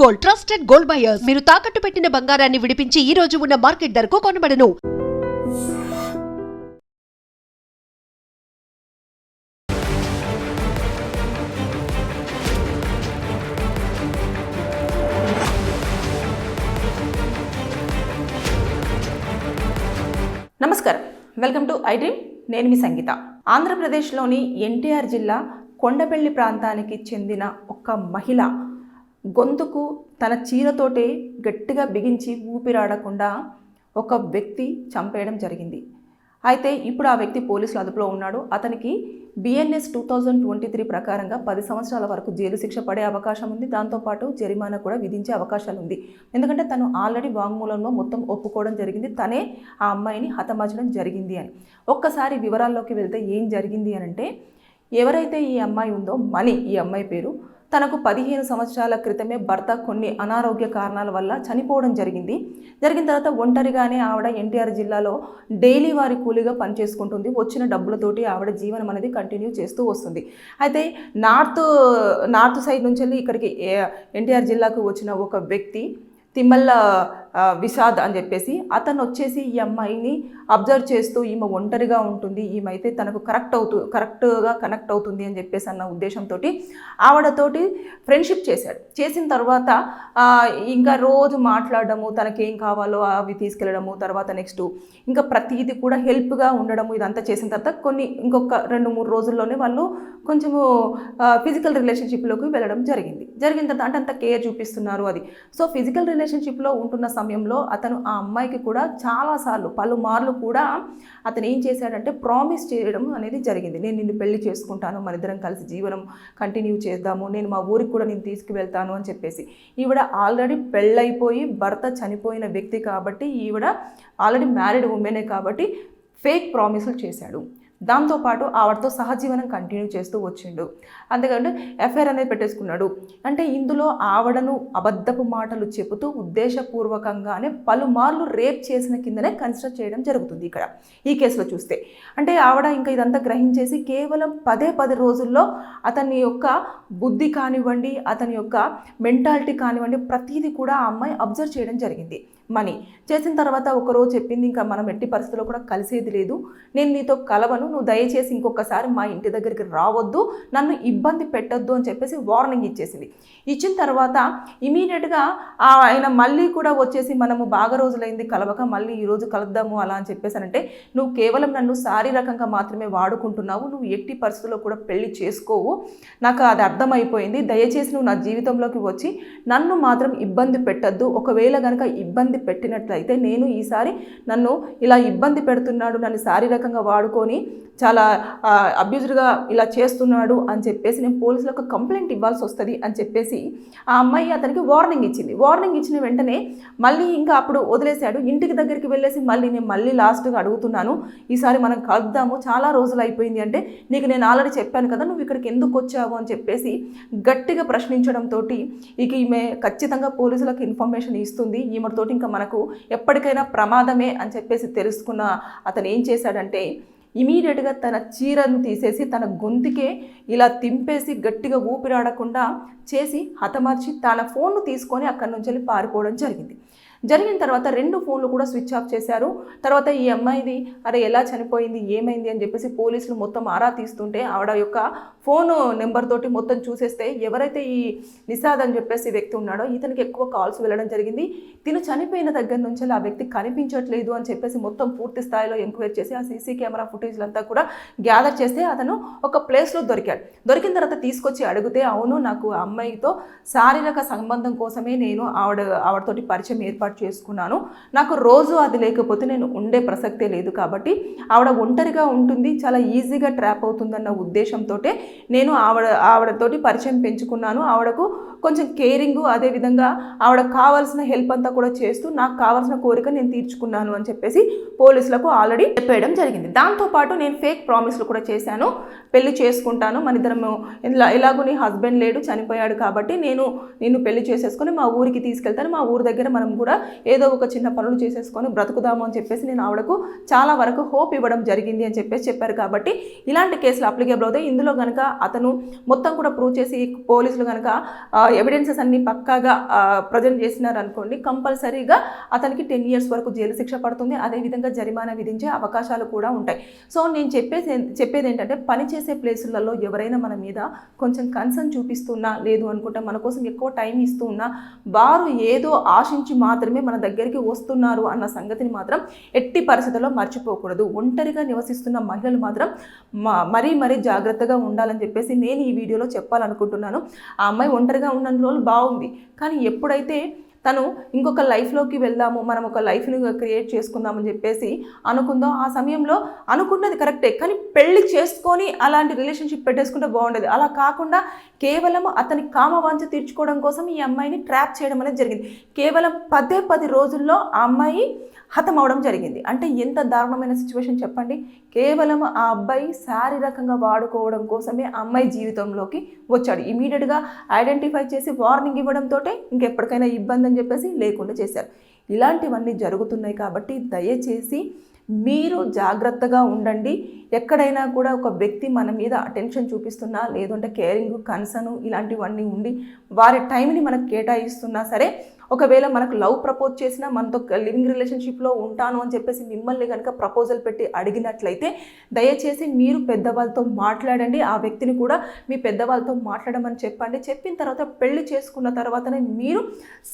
Gold, trusted gold buyers. మీరు తాకట్టు పెట్టిన బంగారాన్ని విడిపించి ఈ రోజు ఉన్న మార్కెట్ ధరకు కొనబడను. నమస్కారం, వెల్కమ్ టు ఐ డ్రీమ్. నేను మీ సంగీత. ఆంధ్రప్రదేశ్లోని ఎన్టీఆర్ జిల్లా కొండపల్లి ప్రాంతానికి చెందిన ఒక మహిళ గొంతుకు తన చీరతోటే గట్టిగా బిగించి ఊపిరాడకుండా ఒక వ్యక్తి చంపేయడం జరిగింది. అయితే ఇప్పుడు ఆ వ్యక్తి పోలీసుల అదుపులో ఉన్నాడు. అతనికి BNS 2023 ప్రకారంగా 10 సంవత్సరాల వరకు జైలు శిక్ష పడే అవకాశం ఉంది. దాంతోపాటు జరిమానా కూడా విధించే అవకాశాలు ఉంది. ఎందుకంటే తను ఆల్రెడీ వాంగ్మూలంలో మొత్తం ఒప్పుకోవడం జరిగింది, తనే ఆ అమ్మాయిని హతమార్చడం జరిగింది అని. ఒక్కసారి వివరాల్లోకి వెళ్తే ఏం జరిగింది అని అంటే, ఎవరైతే ఈ అమ్మాయి ఉందో మణి, ఈ అమ్మాయి పేరు, తనకు 15 సంవత్సరాల క్రితమే భర్త కొన్ని అనారోగ్య కారణాల వల్ల చనిపోవడం జరిగింది. జరిగిన తర్వాత ఒంటరిగానే ఆవిడ ఎన్టీఆర్ జిల్లాలో డైలీ వారి కూలీగా పనిచేసుకుంటుంది. వచ్చిన డబ్బులతోటి ఆవిడ జీవనం అనేది కంటిన్యూ చేస్తూ వస్తుంది. అయితే నార్త్ సైడ్ నుంచి వెళ్ళి ఇక్కడికి ఎన్టీఆర్ జిల్లాకు వచ్చిన ఒక వ్యక్తి తిమ్మల్ల విషాద్ అని చెప్పేసి, అతను వచ్చేసి ఈ అమ్మాయిని అబ్జర్వ్ చేస్తూ ఈమె ఒంటరిగా ఉంటుంది, ఈమె అయితే తనకు కరెక్ట్గా కనెక్ట్ అవుతుంది అని చెప్పేసి అన్న ఉద్దేశంతో ఆవిడతోటి ఫ్రెండ్షిప్ చేశాడు. చేసిన తర్వాత ఇంకా రోజు మాట్లాడడము, తనకేం కావాలో అవి తీసుకెళ్ళడము, తర్వాత నెక్స్ట్ ఇంకా ప్రతిదీ కూడా హెల్ప్గా ఉండడము, ఇదంతా చేసిన తర్వాత ఇంకొక 2-3 రోజుల్లోనే వాళ్ళు కొంచెము ఫిజికల్ రిలేషన్షిప్లోకి వెళ్ళడం జరిగింది. జరిగిన తర్వాత అంటే అంత కేర్ చూపిస్తున్నారు అది. సో ఫిజికల్ రిలేషన్షిప్లో ఉంటున్న సమయంలో అతను ఆ అమ్మాయికి కూడా చాలాసార్లు పలుమార్లు కూడా అతను ఏం చేశాడంటే ప్రామిస్ చేయడం అనేది జరిగింది. నేను నిన్ను పెళ్లి చేసుకుంటాను, మన ఇద్దరం కలిసి జీవనం కంటిన్యూ చేద్దాము, నేను మా ఊరికి కూడా నేను తీసుకువెళ్తాను అని చెప్పేసి. ఈవిడ ఆల్రెడీ పెళ్ళైపోయి భర్త చనిపోయిన వ్యక్తి కాబట్టి, ఈవిడ ఆల్రెడీ మ్యారీడ్ ఉమెనే కాబట్టి ఫేక్ ప్రామిసులు చేశాడు. దాంతోపాటు ఆవిడతో సహజీవనం కంటిన్యూ చేస్తూ వచ్చిండు. అంతేకాకుండా ఎఫ్ఐఆర్ అనేది పెట్టేసుకున్నాడు. అంటే ఇందులో ఆవిడను అబద్ధపు మాటలు చెబుతూ ఉద్దేశపూర్వకంగానే పలుమార్లు రేప్ చేసిన కిందనే కన్సిడర్ చేయడం జరుగుతుంది ఇక్కడ ఈ కేసులో చూస్తే. అంటే ఆవిడ ఇంకా ఇదంతా గ్రహించేసి కేవలం 10 రోజుల్లో అతని యొక్క బుద్ధి కానివ్వండి, అతని యొక్క మెంటాలిటీ కానివ్వండి, ప్రతిదీ కూడా ఆ అమ్మాయి అబ్జర్వ్ చేయడం జరిగింది. మనీ చేసిన తర్వాత ఒకరోజు చెప్పింది, ఇంకా మనం ఎట్టి పరిస్థితుల్లో కూడా కలిసేది లేదు, నేను నీతో కలవను, నువ్వు దయచేసి ఇంకొకసారి మా ఇంటి దగ్గరికి రావద్దు, నన్ను ఇబ్బంది పెట్టొద్దు అని చెప్పేసి వార్నింగ్ ఇచ్చేసింది. ఇచ్చిన తర్వాత ఇమీడియట్గా ఆయన మళ్ళీ కూడా వచ్చేసి మనము బాగా రోజులైంది కలవక, మళ్ళీ ఈరోజు కలుద్దాము అలా అని చెప్పేసానంటే, నువ్వు కేవలం నన్ను శారీరకంగా మాత్రమే వాడుకుంటున్నావు, నువ్వు ఎట్టి పరిస్థితుల్లో కూడా పెళ్లి చేసుకోవు, నాకు అది అర్థమైపోయింది, దయచేసి నువ్వు నా జీవితంలోకి వచ్చి నన్ను మాత్రం ఇబ్బంది పెట్టద్దు, ఒకవేళ కనుక ఇబ్బంది పెట్టినట్లయితే నేను ఈసారి నన్ను ఇలా ఇబ్బంది పెడుతున్నాడు, నన్ను శారీరకంగా వాడుకొని చాలా అబ్యూజ్డ్గా ఇలా చేస్తున్నాడు అని చెప్పేసి నేను పోలీసులకు కంప్లైంట్ ఇవ్వాల్సి వస్తుంది అని చెప్పేసి ఆ అమ్మాయి అతనికి వార్నింగ్ ఇచ్చింది. వార్నింగ్ ఇచ్చిన వెంటనే మళ్ళీ ఇంకా అప్పుడు వదిలేశాడు. ఇంటికి దగ్గరికి వెళ్ళేసి మళ్ళీ లాస్ట్గా అడుగుతున్నాను, ఈసారి మనం కలుద్దాము, చాలా రోజులు అయిపోయింది, అంటే నీకు నేను ఆల్రెడీ చెప్పాను కదా, నువ్వు ఇక్కడికి ఎందుకు వచ్చావు అని చెప్పేసి గట్టిగా ప్రశ్నించడంతో ఇక ఈమె ఖచ్చితంగా పోలీసులకు ఇన్ఫర్మేషన్ ఇస్తుంది, ఈమెతోటి ఇంకా మనకు ఎప్పటికైనా ప్రమాదమే అని చెప్పేసి తెలుసుకున్న అతను ఏం చేశాడంటే, ఇమీడియట్గా తన చీరను తీసేసి తన గొంతుకే ఇలా తింపేసి గట్టిగా ఊపిరాడకుండా చేసి హతమార్చి తన ఫోన్ను తీసుకొని అక్కడి నుంచి వెళ్ళి పారిపోవడం జరిగింది. జరిగిన తర్వాత 2 ఫోన్లు కూడా స్విచ్ ఆఫ్ చేశారు. తర్వాత ఈ అమ్మాయిది అరే ఎలా చనిపోయింది, ఏమైంది అని చెప్పేసి పోలీసులు మొత్తం ఆరా తీస్తుంటే ఆవిడ యొక్క ఫోన్ నెంబర్ తోటి మొత్తం చూసేస్తే ఎవరైతే ఈ నిషాద్ అని చెప్పేసి వ్యక్తి ఉన్నాడో ఇతనికి ఎక్కువ కాల్స్ వెళ్ళడం జరిగింది. తిను చనిపోయిన దగ్గర నుంచి ఆ వ్యక్తి కనిపించట్లేదు అని చెప్పేసి మొత్తం పూర్తి స్థాయిలో ఎంక్వైరీ చేసి ఆ సీసీ కెమెరా ఫుటేజ్లంతా కూడా గ్యాదర్ చేస్తే అతను ఒక ప్లేస్లో దొరికాడు. దొరికిన తర్వాత తీసుకొచ్చి అడిగితే, అవును నాకు ఆ అమ్మాయితో శారీరక సంబంధం కోసమే నేను ఆవిడతోటి పరిచయం ఏర్పాటు చేసుకున్నాను, నాకు రోజు అది లేకపోతే నేను ఉండే ప్రసక్తే లేదు, కాబట్టి ఆవిడ ఒంటరిగా ఉంటుంది, చాలా ఈజీగా ట్రాప్ అవుతుందన్న ఉద్దేశంతో నేను ఆవిడతోటి పరిచయం పెంచుకున్నాను, ఆవిడకు కొంచెం కేరింగు, అదేవిధంగా ఆవిడకు కావాల్సిన హెల్ప్ అంతా కూడా చేస్తూ నాకు కావాల్సిన కోరిక నేను తీర్చుకున్నాను అని చెప్పేసి పోలీసులకు ఆల్రెడీ చెప్పేయడం జరిగింది. దాంతోపాటు నేను ఫేక్ ప్రామిస్లు కూడా చేశాను, పెళ్లి చేసుకుంటాను, మన ఇద్దరము ఎలాగో నీ హస్బెండ్ లేడు, చనిపోయాడు, కాబట్టి నేను పెళ్లి చేసేసుకొని మా ఊరికి తీసుకెళ్తాను, మా ఊరి దగ్గర మనం కూడా ఏదో ఒక చిన్న పనులు చేసేసుకొని బ్రతుకుదాము అని చెప్పేసి నేను ఆవిడకు చాలా వరకు హోప్ ఇవ్వడం జరిగింది అని చెప్పేసి చెప్పారు. కాబట్టి ఇలాంటి కేసులు అప్లికేబుల్ అవుతాయి. ఇందులో కనుక అతను మొత్తం కూడా ప్రూవ్ చేసి పోలీసులు కనుక ఎవిడెన్సెస్ అన్ని పక్కాగా ప్రజెంట్ చేసినారనుకోండి, కంపల్సరీగా అతనికి 10 years వరకు జైలు శిక్ష పడుతుంది. అదేవిధంగా జరిమానా విధించే అవకాశాలు కూడా ఉంటాయి. సో నేను చెప్పేది ఏంటంటే, పనిచేసే ప్లేసులలో ఎవరైనా మన మీద కొంచెం కన్సర్న్ చూపిస్తున్నా, లేదు అనుకుంటే మన కోసం ఎక్కువ టైం ఇస్తూ ఉన్నా, వారు ఏదో ఆశించి మాత్రమే మన దగ్గరికి వస్తున్నారు అన్న సంగతిని మాత్రం ఎట్టి పరిస్థితుల్లో మర్చిపోకూడదు. ఒంటరిగా నివసిస్తున్న మహిళలు మాత్రం మరీ జాగ్రత్తగా ఉండాలని చెప్పేసి నేను ఈ వీడియోలో చెప్పాలనుకుంటున్నాను. ఆ అమ్మాయి ఒంటరిగా ఉన్న రోజులు బాగుంది, కానీ ఎప్పుడైతే తను ఇంకొక లైఫ్లోకి వెళ్దాము, మనం ఒక లైఫ్ని క్రియేట్ చేసుకుందామని చెప్పేసి అనుకుందాం, ఆ సమయంలో అనుకున్నది కరెక్టే, కానీ పెళ్లి చేసుకొని అలాంటి రిలేషన్షిప్ పెట్టేసుకుంటే బాగుండేది. అలా కాకుండా కేవలం అతని కామవాంఛ తీర్చుకోవడం కోసం ఈ అమ్మాయిని ట్రాప్ చేయడం అనేది జరిగింది. కేవలం 10 రోజుల్లో ఆ అమ్మాయి హతం అవడం జరిగింది. అంటే ఎంత దారుణమైన సిచ్యువేషన్ చెప్పండి. కేవలం ఆ అబ్బాయి శారీరకంగా వాడుకోవడం కోసమే ఆ అమ్మాయి జీవితంలోకి వచ్చాడు. ఇమీడియట్గా ఐడెంటిఫై చేసి వార్నింగ్ ఇవ్వడంతో ఇంకెప్పటికైనా ఇబ్బంది అని చెప్పేసి లేకుండా చేశారు. ఇలాంటివన్నీ జరుగుతున్నాయి కాబట్టి దయచేసి మీరు జాగ్రత్తగా ఉండండి. ఎక్కడైనా కూడా ఒక వ్యక్తి మన మీద అటెన్షన్ చూపిస్తున్నా, లేదంటే కేరింగ్, కన్సర్న్ ఇలాంటివన్నీ ఉండి వారి టైంని మనకు కేటాయిస్తున్నా సరే, ఒకవేళ మనకు లవ్ ప్రపోజ్ చేసినా, మనతో లివింగ్ రిలేషన్షిప్లో ఉంటాను అని చెప్పేసి మిమ్మల్ని కనుక ప్రపోజల్ పెట్టి అడిగినట్లయితే దయచేసి మీరు పెద్దవాళ్ళతో మాట్లాడండి. ఆ వ్యక్తిని కూడా మీ పెద్దవాళ్ళతో మాట్లాడమని చెప్పండి. చెప్పిన తర్వాత పెళ్లి చేసుకున్న తర్వాతనే మీరు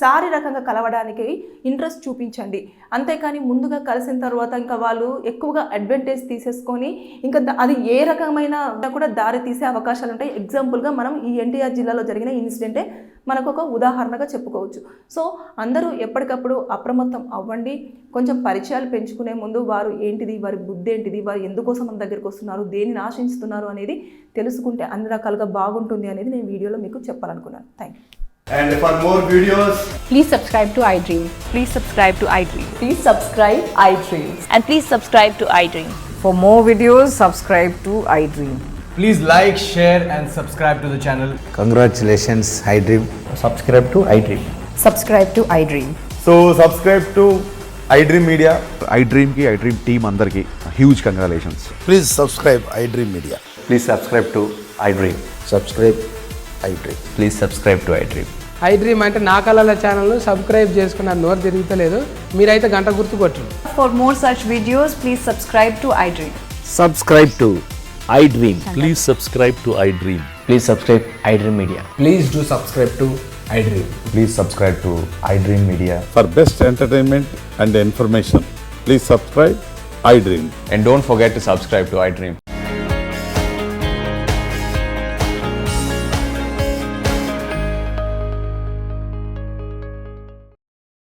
శారీరకంగా కలవడానికి ఇంట్రెస్ట్ చూపించండి. అంతేకాని ముందుగా కలిసిన తర్వాత ఇంకా వాళ్ళు ఎక్కువగా అడ్వాంటేజ్ తీసేసుకొని ఇంకా అది ఏ రకమైన కూడా దారి తీసే అవకాశాలు ఉంటాయి. ఎగ్జాంపుల్గా మనం ఈ ఎన్టీఆర్ జిల్లాలో జరిగిన ఇన్సిడెంటే మనకు ఒక ఉదాహరణగా చెప్పుకోవచ్చు. సో అందరూ ఎప్పటికప్పుడు అప్రమత్తం అవ్వండి. కొంచెం పరిచయాలు పెంచుకునే ముందు వారు ఏంటిది, వారి బుద్ధి ఏంటిది, వారు ఎందుకోసం మన దగ్గరికి వస్తున్నారు, దేనిని ఆశిస్తున్నారు అనేది తెలుసుకుంటే అన్ని రకాలుగా బాగుంటుంది అనేది నేను వీడియోలో మీకు చెప్పాలనుకున్నాను. Thank you. And for more videos, Please subscribe to iDream. Please subscribe to iDream. Please subscribe iDream. And please subscribe to iDream. For more videos, subscribe to iDream. Please like, share and subscribe to the channel. Congratulations, iDream. Subscribe to iDream. Subscribe to iDream. so subscribe to iDream Media. iDream ki iDream team andarki huge congratulations. Please subscribe iDream Media. Please subscribe to iDream. Subscribe iDream. Please subscribe to iDream. iDream అంటే నా కళల ఛానల్ను subscribe చేసుకున్న నోరు తిరుగుతలేదు, మీరైతే గంట గుర్తు కొట్టండి. For more such videos, please subscribe to iDream. Subscribe to iDream. Please subscribe to iDream. Please subscribe iDream Media. Please do subscribe to iDream. Please subscribe to iDream Media. For best entertainment and information, please subscribe iDream. And don't forget to subscribe to iDream.